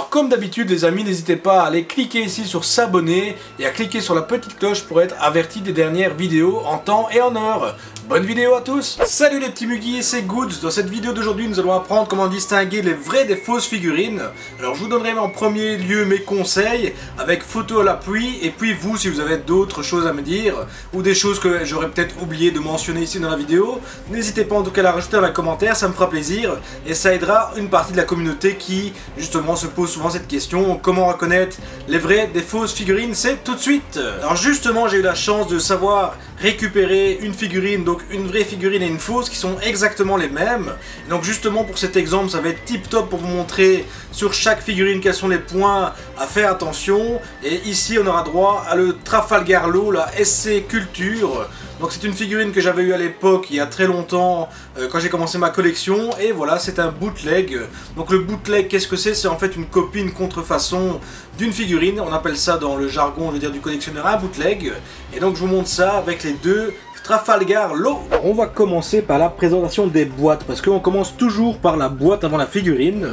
Alors comme d'habitude les amis, n'hésitez pas à aller cliquer ici sur s'abonner et à cliquer sur la petite cloche pour être averti des dernières vidéos en temps et en heure. Bonne vidéo à tous. Salut les petits muguis, c'est Goods. Dans cette vidéo d'aujourd'hui nous allons apprendre comment distinguer les vraies des fausses figurines. Alors je vous donnerai en premier lieu mes conseils avec photo à l'appui, et puis vous, si vous avez d'autres choses à me dire ou des choses que j'aurais peut-être oublié de mentionner ici dans la vidéo, n'hésitez pas en tout cas à la rajouter dans les commentaires, ça me fera plaisir et ça aidera une partie de la communauté qui justement se pose souvent cette question: comment reconnaître les vraies des fausses figurines? C'est tout de suite. Alors justement j'ai eu la chance de savoir récupérer une figurine, donc une vraie figurine et une fausse qui sont exactement les mêmes. Donc justement pour cet exemple ça va être tip top pour vous montrer sur chaque figurine quels sont les points à faire attention. Et ici on aura droit à le Trafalgar Law, la SC Culture. Donc c'est une figurine que j'avais eu à l'époque il y a très longtemps quand j'ai commencé ma collection, et voilà, c'est un bootleg. Donc le bootleg, qu'est-ce que c'est? C'est en fait une copie, une contrefaçon d'une figurine. On appelle ça dans le jargon, je veux dire, du collectionneur, un bootleg. Et donc je vous montre ça avec les deux Trafalgar Law. On va commencer par la présentation des boîtes, parce qu'on commence toujours par la boîte avant la figurine.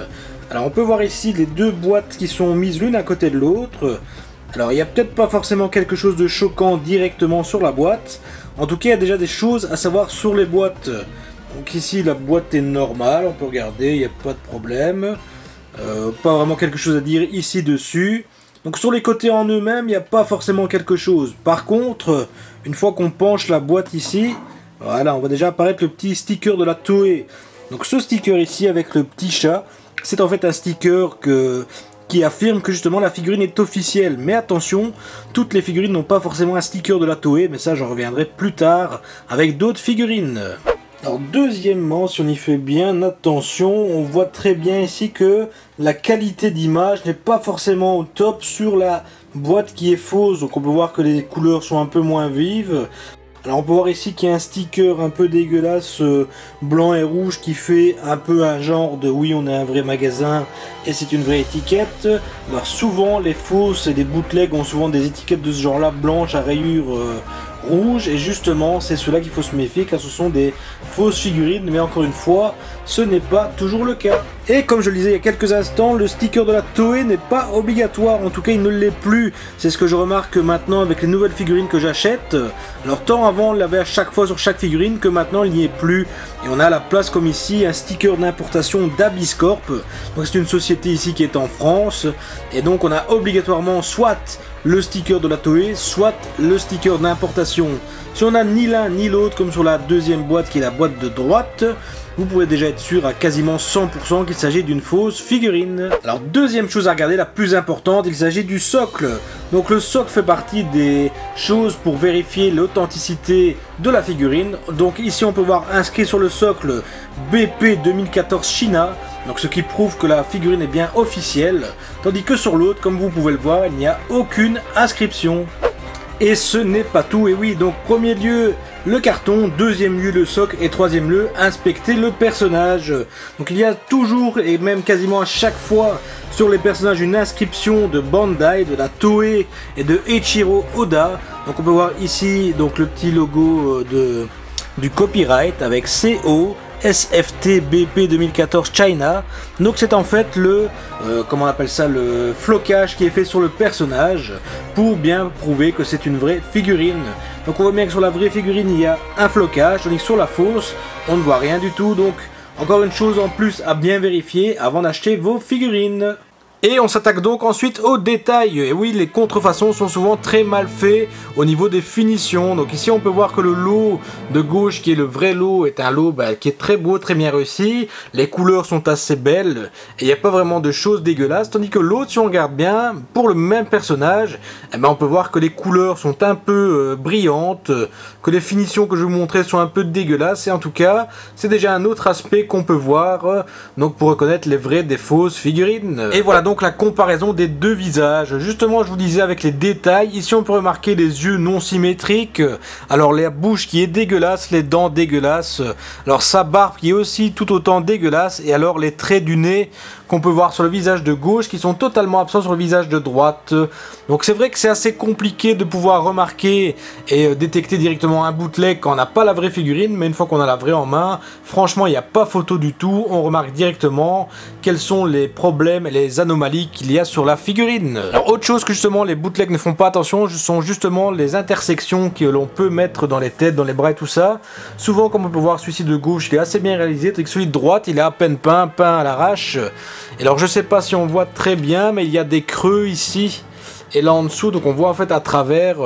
Alors on peut voir ici les deux boîtes qui sont mises l'une à côté de l'autre. Alors il n'y a peut-être pas forcément quelque chose de choquant directement sur la boîte. En tout cas il y a déjà des choses à savoir sur les boîtes. Donc ici la boîte est normale, on peut regarder, il n'y a pas de problème. Pas vraiment quelque chose à dire ici dessus. Donc sur les côtés en eux-mêmes, il n'y a pas forcément quelque chose. Par contre, une fois qu'on penche la boîte ici, voilà, on va déjà apparaître le petit sticker de la Toei. Donc ce sticker ici avec le petit chat, c'est en fait un sticker qui affirme que justement la figurine est officielle. Mais attention, toutes les figurines n'ont pas forcément un sticker de la Toei, mais ça j'en reviendrai plus tard avec d'autres figurines. Alors deuxièmement, si on y fait bien attention, on voit très bien ici que la qualité d'image n'est pas forcément au top sur la boîte qui est fausse. Donc on peut voir que les couleurs sont un peu moins vives. Alors on peut voir ici qu'il y a un sticker un peu dégueulasse blanc et rouge qui fait un peu un genre de oui, on est un vrai magasin et c'est une vraie étiquette. Alors souvent les fausses et les bootlegs ont souvent des étiquettes de ce genre là, blanches à rayures rouge, et justement c'est cela qu'il faut se méfier car ce sont des fausses figurines, mais encore une fois ce n'est pas toujours le cas. Et comme je le disais il y a quelques instants, le sticker de la Toei n'est pas obligatoire, en tout cas il ne l'est plus. C'est ce que je remarque maintenant avec les nouvelles figurines que j'achète. Alors tant avant on l'avait à chaque fois sur chaque figurine, que maintenant il n'y est plus. Et on a à la place comme ici un sticker d'importation d'Abyss Corp. Donc c'est une société ici qui est en France, et donc on a obligatoirement soit le sticker de la Toei, soit le sticker d'importation. Si on n'a ni l'un ni l'autre, comme sur la deuxième boîte qui est la boîte de droite, vous pouvez déjà être sûr à quasiment 100% qu'il s'agit d'une fausse figurine. Alors deuxième chose à regarder, la plus importante, il s'agit du socle. Donc le socle fait partie des choses pour vérifier l'authenticité de la figurine. Donc ici on peut voir inscrit sur le socle BP 2014 China. Donc ce qui prouve que la figurine est bien officielle. Tandis que sur l'autre, comme vous pouvez le voir, il n'y a aucune inscription. Et ce n'est pas tout, et oui, donc premier lieu le carton, deuxième lieu le socle, et troisième lieu inspecter le personnage. Donc il y a toujours, et même quasiment à chaque fois sur les personnages, une inscription de Bandai, de la Toei et de Eiichiro Oda. Donc on peut voir ici donc le petit logo du copyright avec CO SFT BP 2014 China. Donc c'est en fait le comment on appelle ça, le flocage qui est fait sur le personnage pour bien prouver que c'est une vraie figurine. Donc on voit bien que sur la vraie figurine il y a un flocage, tandis que sur la fausse on ne voit rien du tout. Donc encore une chose en plus à bien vérifier avant d'acheter vos figurines. Et on s'attaque donc ensuite aux détails. Et oui, les contrefaçons sont souvent très mal faits au niveau des finitions. Donc ici on peut voir que le lot de gauche, qui est le vrai lot, est un lot qui est très beau, très bien réussi. Les couleurs sont assez belles et il n'y a pas vraiment de choses dégueulasses. Tandis que l'autre, si on regarde bien, pour le même personnage, eh ben, on peut voir que les couleurs sont un peu brillantes, que les finitions que je vous montrais sont un peu dégueulasses. Et en tout cas, c'est déjà un autre aspect qu'on peut voir donc pour reconnaître les vraies des fausses figurines. Et voilà donc la comparaison des deux visages. Justement, je vous disais avec les détails, ici on peut remarquer les yeux non symétriques, alors la bouche qui est dégueulasse, les dents dégueulasses, alors sa barbe qui est aussi tout autant dégueulasse, et alors les traits du nez qu'on peut voir sur le visage de gauche qui sont totalement absents sur le visage de droite. Donc c'est vrai que c'est assez compliqué de pouvoir remarquer et détecter directement un bootleg quand on n'a pas la vraie figurine, mais une fois qu'on a la vraie en main, franchement il n'y a pas photo du tout, on remarque directement quels sont les problèmes et les anomalies anomalies qu'il y a sur la figurine. Alors, autre chose que justement les bootlegs ne font pas attention, ce sont justement les intersections que l'on peut mettre dans les têtes, dans les bras et tout ça. Souvent, comme on peut voir, celui-ci de gauche, il est assez bien réalisé, tandis que celui de droite, il est à peine peint à l'arrache. Et alors, je sais pas si on voit très bien, mais il y a des creux ici. Et là en dessous, donc on voit en fait à travers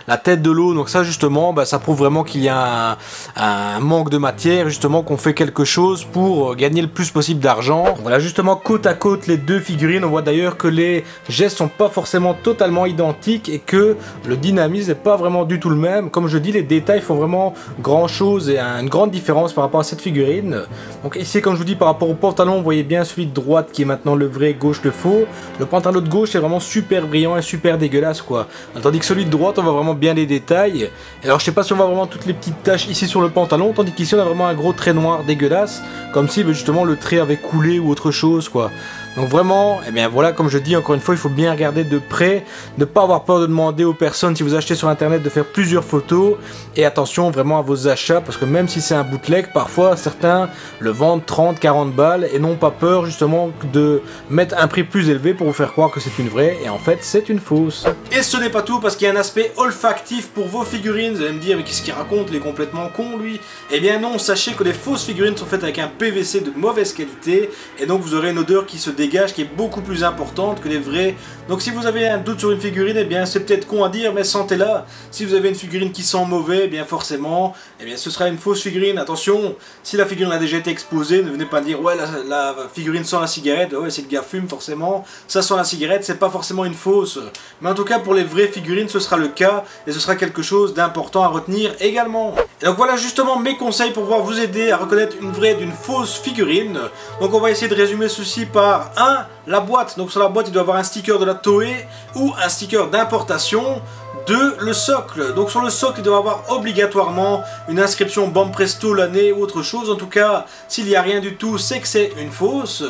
la tête de l'eau. Donc ça justement, ça prouve vraiment qu'il y a un manque de matière, justement qu'on fait quelque chose pour gagner le plus possible d'argent. Voilà justement côte à côte les deux figurines. On voit d'ailleurs que les gestes sont pas forcément totalement identiques et que le dynamisme n'est pas vraiment du tout le même. Comme je dis, les détails font vraiment grand chose et une grande différence par rapport à cette figurine. Donc ici, comme je vous dis, par rapport au pantalon, vous voyez bien celui de droite qui est maintenant le vrai, gauche le faux. Le pantalon de gauche est vraiment super brillant et super dégueulasse quoi. Tandis que celui de droite on voit vraiment bien les détails. Et alors je sais pas si on voit vraiment toutes les petites taches ici sur le pantalon, tandis qu'ici on a vraiment un gros trait noir dégueulasse, comme si justement le trait avait coulé ou autre chose quoi. Donc vraiment, eh bien voilà, comme je dis encore une fois, il faut bien regarder de près, ne pas avoir peur de demander aux personnes si vous achetez sur internet de faire plusieurs photos, et attention vraiment à vos achats, parce que même si c'est un bootleg, parfois certains le vendent 30-40 balles et n'ont pas peur justement de mettre un prix plus élevé pour vous faire croire que c'est une vraie, et en fait c'est une fausse. Et ce n'est pas tout, parce qu'il y a un aspect olfactif pour vos figurines. Vous allez me dire, mais qu'est-ce qu'il raconte, il est complètement con lui. Eh bien non, sachez que les fausses figurines sont faites avec un PVC de mauvaise qualité, et donc vous aurez une odeur qui se dégage qui est beaucoup plus importante que les vrais. Donc si vous avez un doute sur une figurine, eh bien c'est peut-être con à dire, mais sentez-la. Si vous avez une figurine qui sent mauvais, eh bien forcément, eh bien ce sera une fausse figurine. Attention, si la figurine a déjà été exposée, ne venez pas dire ouais la figurine sent la cigarette, ouais c'est le gars fume forcément, ça sent la cigarette, c'est pas forcément une fausse. Mais en tout cas pour les vraies figurines, ce sera le cas, et ce sera quelque chose d'important à retenir également. Et donc voilà justement mes conseils pour pouvoir vous aider à reconnaître une vraie d'une fausse figurine. Donc on va essayer de résumer ceci par 1. La boîte, donc sur la boîte il doit avoir un sticker de la Toei ou un sticker d'importation. 2. Le socle, donc sur le socle il doit avoir obligatoirement une inscription Bam Presto l'année ou autre chose. En tout cas s'il n'y a rien du tout, c'est que c'est une fausse.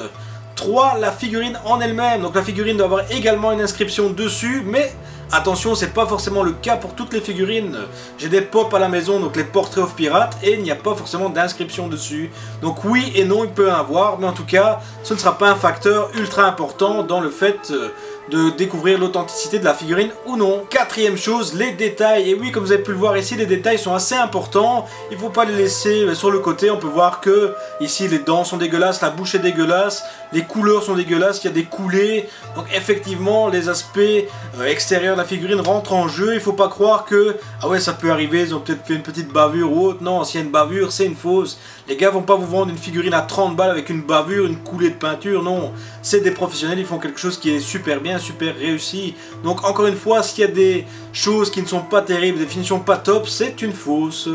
3. La figurine en elle-même, donc la figurine doit avoir également une inscription dessus, mais attention, c'est pas forcément le cas pour toutes les figurines. J'ai des pop à la maison, donc les Portraits of Pirates, et il n'y a pas forcément d'inscription dessus. Donc oui et non, il peut en avoir, mais en tout cas, ce ne sera pas un facteur ultra important dans le fait de découvrir l'authenticité de la figurine ou non. 4e chose, les détails. Et oui, comme vous avez pu le voir ici, les détails sont assez importants. Il ne faut pas les laisser sur le côté. On peut voir que ici, les dents sont dégueulasses, la bouche est dégueulasse, les couleurs sont dégueulasses, il y a des coulées. Donc effectivement, les aspects extérieurs de la figurine rentrent en jeu. Il ne faut pas croire que, ah ouais, ça peut arriver, ils ont peut-être fait une petite bavure ou autre. Non, s'il y a une bavure, c'est une fausse. Les gars vont pas vous vendre une figurine à 30 balles avec une bavure, une coulée de peinture. Non, c'est des professionnels, ils font quelque chose qui est super bien, super réussi. Donc encore une fois, s'il y a des choses qui ne sont pas terribles, des finitions pas top, c'est une fausse.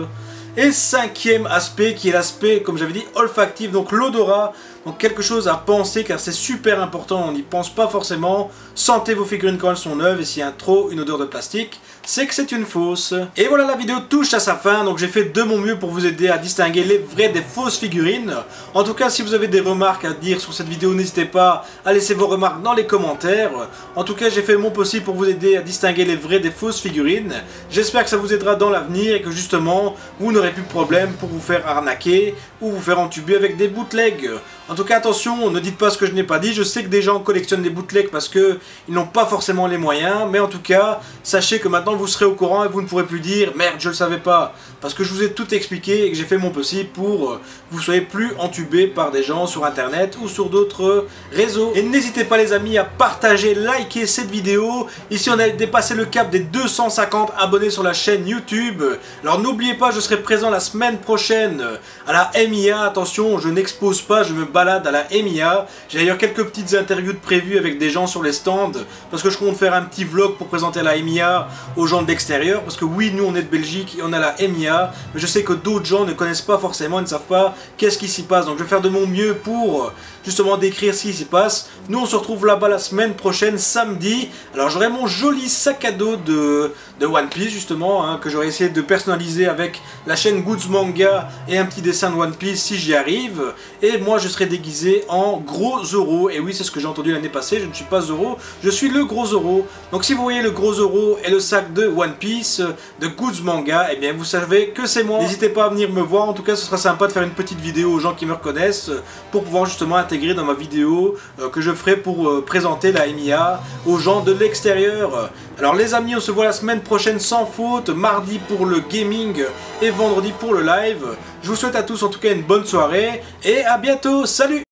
Et 5e aspect qui est l'aspect, comme j'avais dit, olfactif, donc l'odorat. Donc quelque chose à penser car c'est super important, on n'y pense pas forcément. Sentez vos figurines quand elles sont neuves et s'il y a trop une odeur de plastique, c'est que c'est une fausse. Et voilà, la vidéo touche à sa fin, donc j'ai fait de mon mieux pour vous aider à distinguer les vraies des fausses figurines. En tout cas, si vous avez des remarques à dire sur cette vidéo, n'hésitez pas à laisser vos remarques dans les commentaires. En tout cas, j'ai fait mon possible pour vous aider à distinguer les vraies des fausses figurines. J'espère que ça vous aidera dans l'avenir et que justement, vous n'aurez plus de problème pour vous faire arnaquer ou vous faire entuber avec des bootlegs. En tout cas, attention, ne dites pas ce que je n'ai pas dit. Je sais que des gens collectionnent les bootlegs parce qu'ils n'ont pas forcément les moyens. Mais en tout cas, sachez que maintenant vous serez au courant et vous ne pourrez plus dire « Merde, je le savais pas ». Parce que je vous ai tout expliqué et que j'ai fait mon possible pour que vous soyez plus entubés par des gens sur internet ou sur d'autres réseaux. Et n'hésitez pas les amis à partager, liker cette vidéo. Ici on a dépassé le cap des 250 abonnés sur la chaîne YouTube. Alors n'oubliez pas, je serai présent la semaine prochaine à la MIA. Attention, je n'expose pas, je me balade à la MIA. J'ai d'ailleurs quelques petites interviews de prévues avec des gens sur les stands. Parce que je compte faire un petit vlog pour présenter la MIA aux gens de l'extérieur. Parce que oui, nous on est de Belgique et on a la MIA. Mais je sais que d'autres gens ne connaissent pas forcément, ils ne savent pas qu'est-ce qui s'y passe. Donc je vais faire de mon mieux pour justement décrire ce qui s'y passe. Nous on se retrouve là-bas la semaine prochaine, samedi. Alors j'aurai mon joli sac à dos de One Piece justement, hein, que j'aurai essayé de personnaliser avec la chaîne Goods Manga et un petit dessin de One Piece si j'y arrive. Et moi je serai serai déguisé en gros Zoro. Et oui, c'est ce que j'ai entendu l'année passée, je ne suis pas Zoro, je suis le gros Zoro. Donc si vous voyez le gros Zoro et le sac de One Piece, de Goods Manga, eh bien vous savez que c'est moi. N'hésitez pas à venir me voir, en tout cas ce sera sympa de faire une petite vidéo aux gens qui me reconnaissent, pour pouvoir justement intégrer dans ma vidéo que je ferai pour présenter la MIA aux gens de l'extérieur. Alors les amis, on se voit la semaine prochaine sans faute, mardi pour le gaming et vendredi pour le live. Je vous souhaite à tous en tout cas une bonne soirée et à bientôt, salut!